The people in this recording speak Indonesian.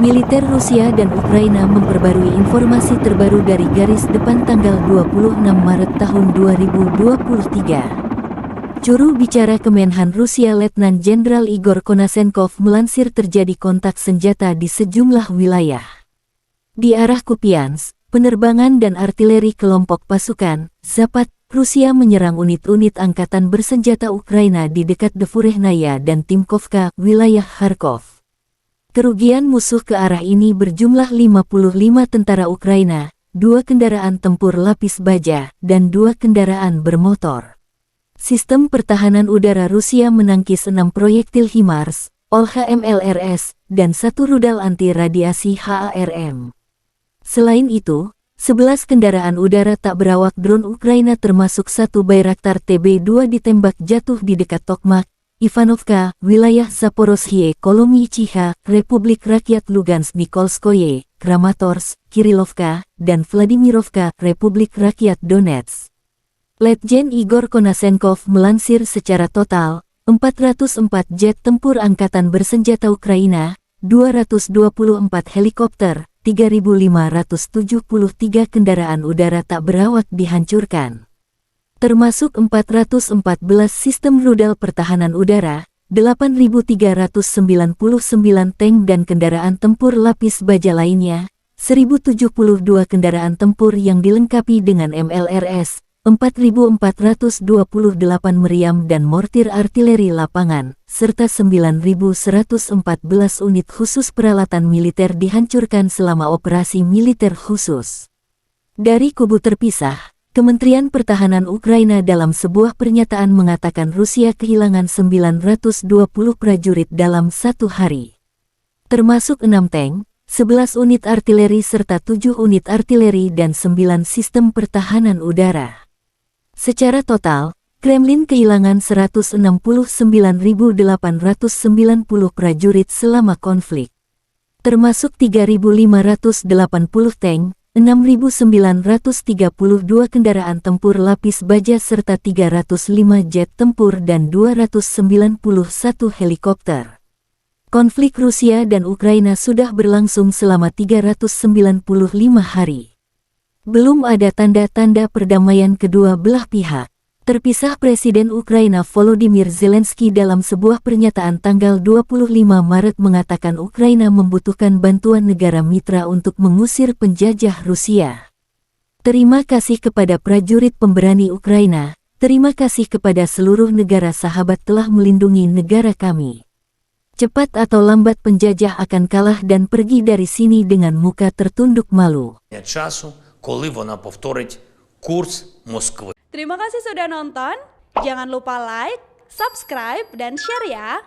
Militer Rusia dan Ukraina memperbarui informasi terbaru dari garis depan tanggal 26 Maret tahun 2023. Juru bicara Kemenhan Rusia Letnan Jenderal Igor Konashenkov melansir terjadi kontak senjata di sejumlah wilayah. Di arah Kupiansk, penerbangan dan artileri kelompok pasukan Zapad, Rusia menyerang unit-unit angkatan bersenjata Ukraina di dekat Devurehnaya dan Timkovka, wilayah Kharkov. Kerugian musuh ke arah ini berjumlah 55 tentara Ukraina, 2 kendaraan tempur lapis baja, dan 2 kendaraan bermotor. Sistem pertahanan udara Rusia menangkis 6 proyektil HIMARS, OLHMLRS, dan 1 rudal anti-radiasi HARM. Selain itu, 11 kendaraan udara tak berawak drone Ukraina termasuk 1 Bayraktar TB2 ditembak jatuh di dekat Tokmak, Ivanovka, wilayah Zaporozhye, Kolomichiha, Republik Rakyat Lugansk Nikolskoye, Kramatorsk, Kirilovka, dan Vladimirovka, Republik Rakyat Donetsk. Letjen Igor Konashenkov melansir secara total, 404 jet tempur angkatan bersenjata Ukraina, 224 helikopter, 3.573 kendaraan udara tak berawak dihancurkan. Termasuk 414 sistem rudal pertahanan udara, 8.399 tank dan kendaraan tempur lapis baja lainnya, 1.072 kendaraan tempur yang dilengkapi dengan MLRS, 4.428 meriam dan mortir artileri lapangan, serta 9.114 unit khusus peralatan militer dihancurkan selama operasi militer khusus. Dari kubu terpisah, Kementerian Pertahanan Ukraina dalam sebuah pernyataan mengatakan Rusia kehilangan 920 prajurit dalam 1 hari. Termasuk 6 tank, 11 unit artileri serta 7 unit artileri dan 9 sistem pertahanan udara. Secara total, Kremlin kehilangan 169.890 prajurit selama konflik. Termasuk 3.580 tank, 6.932 kendaraan tempur lapis baja serta 305 jet tempur dan 291 helikopter. Konflik Rusia dan Ukraina sudah berlangsung selama 395 hari. Belum ada tanda-tanda perdamaian kedua belah pihak. Terpisah Presiden Ukraina Volodymyr Zelensky dalam sebuah pernyataan tanggal 25 Maret mengatakan Ukraina membutuhkan bantuan negara mitra untuk mengusir penjajah Rusia. Terima kasih kepada prajurit pemberani Ukraina, terima kasih kepada seluruh negara sahabat telah melindungi negara kami. Cepat atau lambat penjajah akan kalah dan pergi dari sini dengan muka tertunduk malu. Terima kasih sudah nonton. Jangan lupa like, subscribe, dan share ya.